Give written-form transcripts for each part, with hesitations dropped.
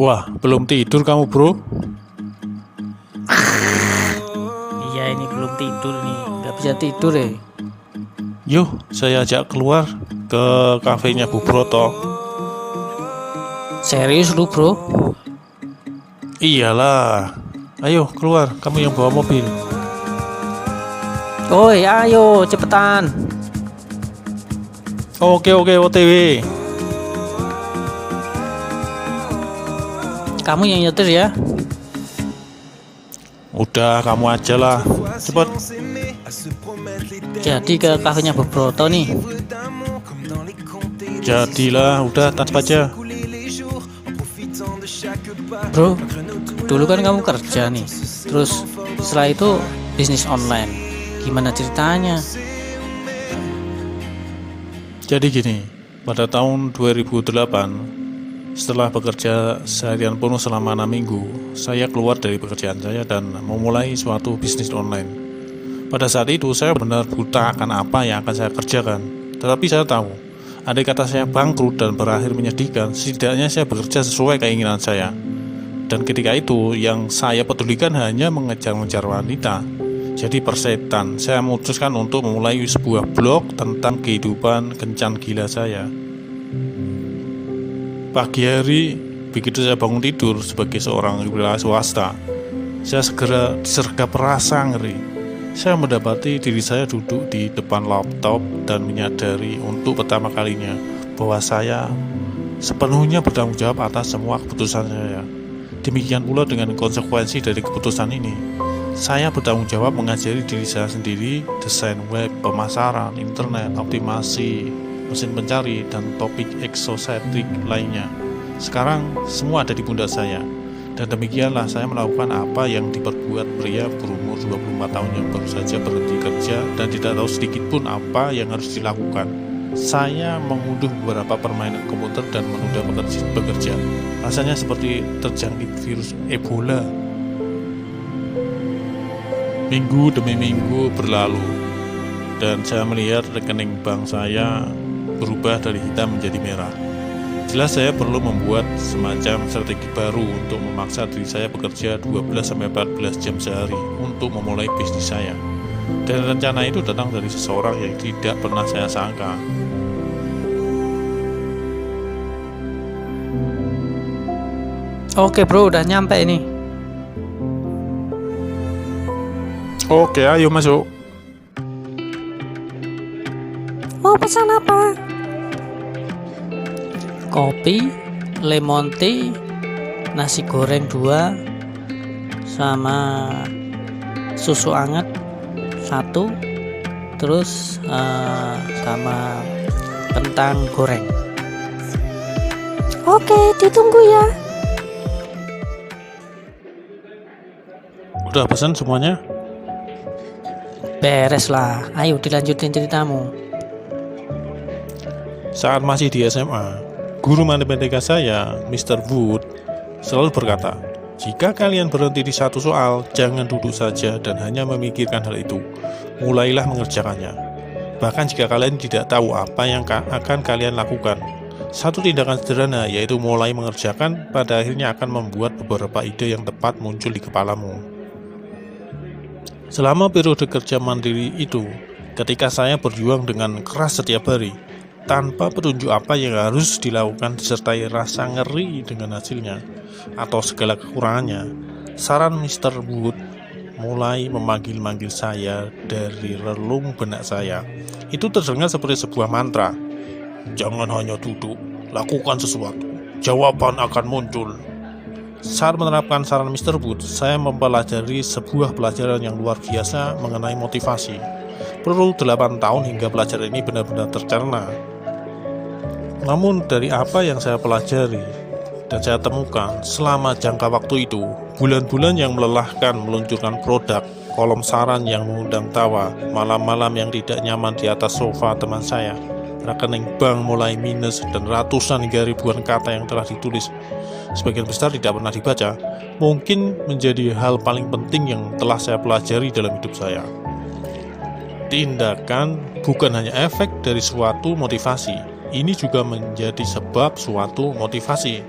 Wah, belum tidur kamu bro? Iya, ini belum tidur nih, nggak bisa tidur ya. Yuk, saya ajak keluar ke kafenya Bu Broto. Serius lu bro? Iyalah, ayo keluar, kamu yang bawa mobil. Oi, ayo cepetan. Oke, OTW. Kamu yang nyetir ya. Udah, kamu aja lah, cepet. Jadi ke kafenya Bu Broto nih. Jadilah, udah tas aja. Bro, dulu kan kamu kerja nih, terus setelah itu bisnis online. Gimana ceritanya? Jadi gini, pada tahun 2008, setelah bekerja seharian penuh selama 6 minggu, saya keluar dari pekerjaan saya dan memulai suatu bisnis online. Pada saat itu saya benar buta akan apa yang akan saya kerjakan. Tetapi saya tahu, andai kata saya bangkrut dan berakhir menyedihkan, setidaknya saya bekerja sesuai keinginan saya. Dan ketika itu yang saya pedulikan hanya mengejar-ngejar wanita. Jadi persetan, saya memutuskan untuk memulai sebuah blog tentang kehidupan kencan gila saya. Pagi hari, begitu saya bangun tidur sebagai seorang wira swasta, saya segera disergap rasa ngeri. Saya mendapati diri saya duduk di depan laptop dan menyadari untuk pertama kalinya bahwa saya sepenuhnya bertanggung jawab atas semua keputusan saya. Demikian pula dengan konsekuensi dari keputusan ini. Saya bertanggung jawab mengajari diri saya sendiri desain web, pemasaran, internet, optimasi, mesin pencari, dan topik eksosetik lainnya. Sekarang semua ada di pundak saya. Dan demikianlah saya melakukan apa yang diperbuat pria berumur 24 tahun yang baru saja berhenti kerja dan tidak tahu sedikit pun apa yang harus dilakukan. Saya mengunduh beberapa permainan komputer dan menunda bekerja. Rasanya seperti terjangkit virus Ebola. Minggu demi minggu berlalu, dan saya melihat rekening bank saya berubah dari hitam menjadi merah. Jelas saya perlu membuat semacam strategi baru untuk memaksa diri saya bekerja 12-14 jam sehari untuk memulai bisnis saya. Dan rencana itu datang dari seseorang yang tidak pernah saya sangka. Oke bro, udah nyampe ini. Oke, ayo masuk. Mau pesan apa? Kopi, lemon tea, nasi goreng 2, sama susu hangat 1, terus sama kentang goreng. Oke, ditunggu ya. Udah pesan semuanya? Beres lah, ayo dilanjutin ceritamu. Saat masih di SMA, guru matematika saya, Mr. Wood, selalu berkata, jika kalian berhenti di satu soal, jangan duduk saja dan hanya memikirkan hal itu. Mulailah mengerjakannya. Bahkan jika kalian tidak tahu apa yang akan kalian lakukan, satu tindakan sederhana yaitu mulai mengerjakan pada akhirnya akan membuat beberapa ide yang tepat muncul di kepalamu. Selama periode kerja mandiri itu, ketika saya berjuang dengan keras setiap hari, tanpa petunjuk apa yang harus dilakukan disertai rasa ngeri dengan hasilnya atau segala kekurangannya, saran Mr. Wood mulai memanggil-manggil saya dari relung benak saya. Itu terdengar seperti sebuah mantra. Jangan hanya duduk, lakukan sesuatu, jawaban akan muncul. Saat menerapkan saran Mr. Wood, saya mempelajari sebuah pelajaran yang luar biasa mengenai motivasi. Perlu 8 tahun hingga pelajaran ini benar-benar tercerna. Namun dari apa yang saya pelajari dan saya temukan selama jangka waktu itu, bulan-bulan yang melelahkan meluncurkan produk, kolom saran yang mengundang tawa, malam-malam yang tidak nyaman di atas sofa teman saya, rekening bank mulai minus, dan ratusan hingga ribuan kata yang telah ditulis, sebagian besar tidak pernah dibaca, mungkin menjadi hal paling penting yang telah saya pelajari dalam hidup saya. Tindakan bukan hanya efek dari suatu motivasi, ini juga menjadi sebab suatu motivasi.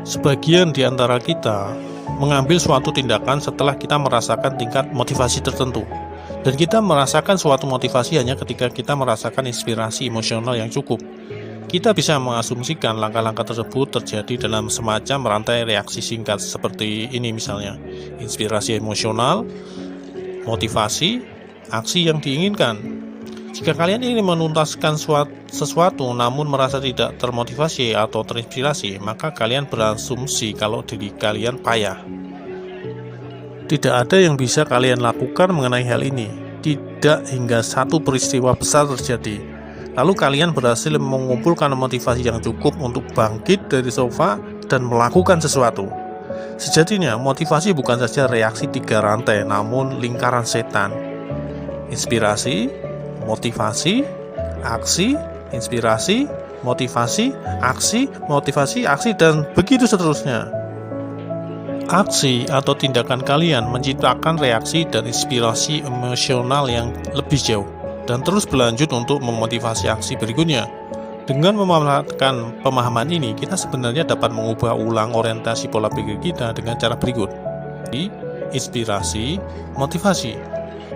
Sebagian di antara kita mengambil suatu tindakan setelah kita merasakan tingkat motivasi tertentu. Dan kita merasakan suatu motivasi hanya ketika kita merasakan inspirasi emosional yang cukup. Kita bisa mengasumsikan langkah-langkah tersebut terjadi dalam semacam rantai reaksi singkat seperti ini misalnya. Inspirasi emosional, motivasi, aksi yang diinginkan. Jika kalian ingin menuntaskan sesuatu namun merasa tidak termotivasi atau terinspirasi, maka kalian berasumsi kalau diri kalian payah. Tidak ada yang bisa kalian lakukan mengenai hal ini. Tidak hingga satu peristiwa besar terjadi. Lalu kalian berhasil mengumpulkan motivasi yang cukup untuk bangkit dari sofa dan melakukan sesuatu. Sejatinya, motivasi bukan saja reaksi 3 rantai, namun lingkaran setan. Inspirasi, motivasi, aksi, inspirasi, motivasi, aksi, dan begitu seterusnya. Aksi atau tindakan kalian menciptakan reaksi dan inspirasi emosional yang lebih jauh dan terus berlanjut untuk memotivasi aksi berikutnya. Dengan memanfaatkan pemahaman ini, kita sebenarnya dapat mengubah ulang orientasi pola pikir kita dengan cara berikut. Inspirasi, motivasi.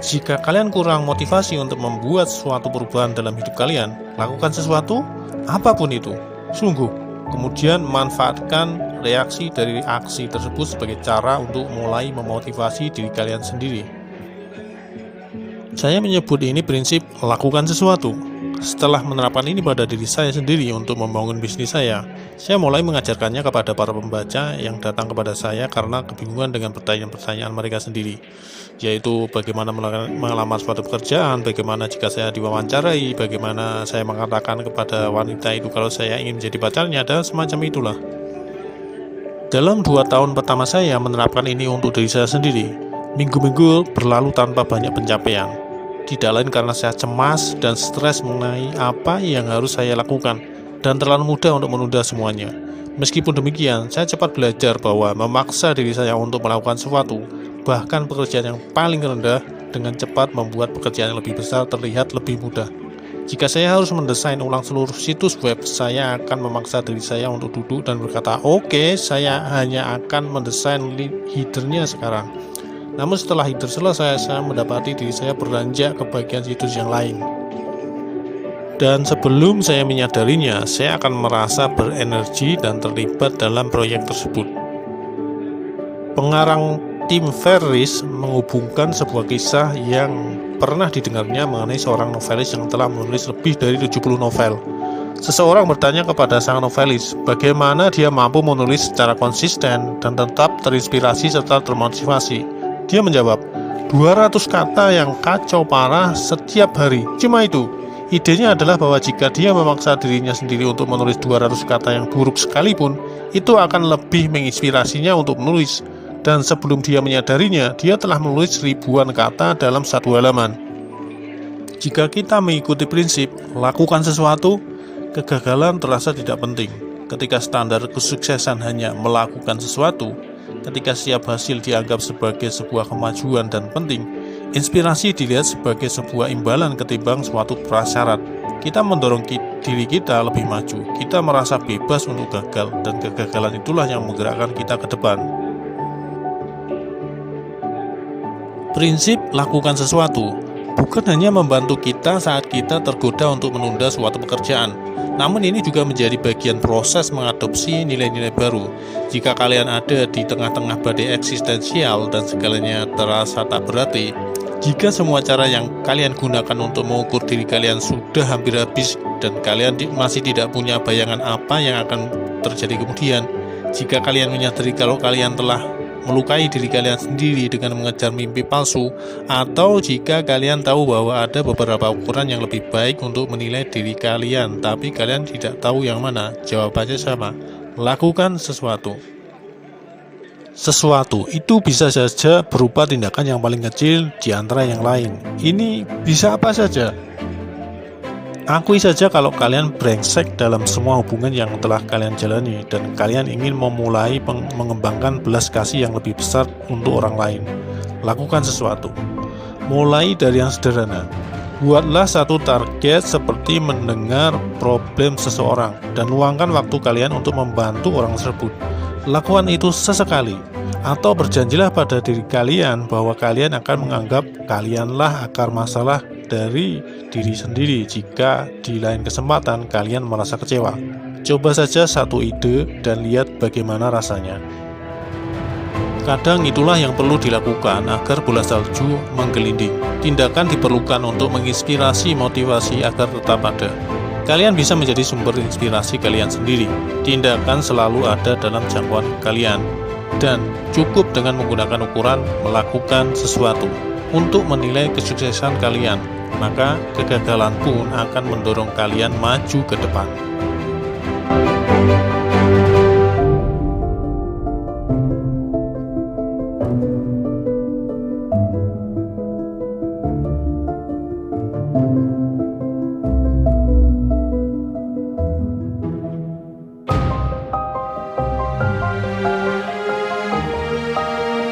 Jika kalian kurang motivasi untuk membuat suatu perubahan dalam hidup kalian, lakukan sesuatu, apapun itu, sungguh. Kemudian manfaatkan reaksi dari aksi tersebut sebagai cara untuk mulai memotivasi diri kalian sendiri. Saya menyebut ini prinsip lakukan sesuatu. Setelah menerapkan ini pada diri saya sendiri untuk membangun bisnis saya mulai mengajarkannya kepada para pembaca yang datang kepada saya karena kebingungan dengan pertanyaan-pertanyaan mereka sendiri, yaitu bagaimana melamar suatu pekerjaan, bagaimana jika saya diwawancarai, bagaimana saya mengatakan kepada wanita itu kalau saya ingin menjadi pacarnya, dan semacam itulah. Dalam 2 tahun pertama saya menerapkan ini untuk diri saya sendiri, minggu-minggu berlalu tanpa banyak pencapaian. Tidak lain karena saya cemas dan stres mengenai apa yang harus saya lakukan dan terlalu mudah untuk menunda semuanya. Meskipun demikian, saya cepat belajar bahwa memaksa diri saya untuk melakukan sesuatu, bahkan pekerjaan yang paling rendah, dengan cepat membuat pekerjaan yang lebih besar terlihat lebih mudah. Jika saya harus mendesain ulang seluruh situs web, saya akan memaksa diri saya untuk duduk dan berkata, "Oke, saya hanya akan mendesain headernya sekarang." Namun setelah header selesai, saya mendapati diri saya beranjak ke bagian situs yang lain. Dan sebelum saya menyadarinya, saya akan merasa berenergi dan terlibat dalam proyek tersebut. Pengarang Tim Ferriss menghubungkan sebuah kisah yang pernah didengarnya mengenai seorang novelis yang telah menulis lebih dari 70 novel. Seseorang bertanya kepada sang novelis, bagaimana dia mampu menulis secara konsisten dan tetap terinspirasi serta termotivasi. Dia menjawab, 200 kata yang kacau parah setiap hari. Cuma itu. Idenya adalah bahwa jika dia memaksa dirinya sendiri untuk menulis 200 kata yang buruk sekalipun, itu akan lebih menginspirasinya untuk menulis. Dan sebelum dia menyadarinya, dia telah menulis ribuan kata dalam 1 halaman. Jika kita mengikuti prinsip lakukan sesuatu, kegagalan terasa tidak penting. Ketika standar kesuksesan hanya melakukan sesuatu, ketika setiap hasil dianggap sebagai sebuah kemajuan dan penting, inspirasi dilihat sebagai sebuah imbalan ketimbang suatu prasyarat. Kita mendorong diri kita lebih maju. Kita merasa bebas untuk gagal, dan kegagalan itulah yang menggerakkan kita ke depan. Prinsip lakukan sesuatu bukan hanya membantu kita saat kita tergoda untuk menunda suatu pekerjaan, namun ini juga menjadi bagian proses mengadopsi nilai-nilai baru. Jika kalian ada di tengah-tengah badai eksistensial dan segalanya terasa tak berarti, jika semua cara yang kalian gunakan untuk mengukur diri kalian sudah hampir habis dan kalian masih tidak punya bayangan apa yang akan terjadi kemudian, jika kalian menyadari kalau kalian telah melukai diri kalian sendiri dengan mengejar mimpi palsu, atau jika kalian tahu bahwa ada beberapa ukuran yang lebih baik untuk menilai diri kalian, tapi kalian tidak tahu yang mana, jawabannya sama, lakukan sesuatu. Sesuatu itu bisa saja berupa tindakan yang paling kecil di antara yang lain. Ini bisa apa saja. Akui saja kalau kalian brengsek dalam semua hubungan yang telah kalian jalani dan kalian ingin memulai mengembangkan belas kasih yang lebih besar untuk orang lain. Lakukan sesuatu. Mulai dari yang sederhana. Buatlah satu target seperti mendengar problem seseorang dan luangkan waktu kalian untuk membantu orang tersebut. lakukan itu sesekali, atau berjanjilah pada diri kalian bahwa kalian akan menganggap kalianlah akar masalah dari diri sendiri jika di lain kesempatan kalian merasa kecewa. Coba saja satu ide dan lihat bagaimana rasanya. Kadang itulah yang perlu dilakukan agar bola salju menggelinding. Tindakan diperlukan untuk menginspirasi motivasi agar tetap ada. Kalian bisa menjadi sumber inspirasi kalian sendiri. Tindakan selalu ada dalam jangkauan kalian. Dan cukup dengan menggunakan ukuran melakukan sesuatu untuk menilai kesuksesan kalian. Maka kegagalan pun akan mendorong kalian maju ke depan.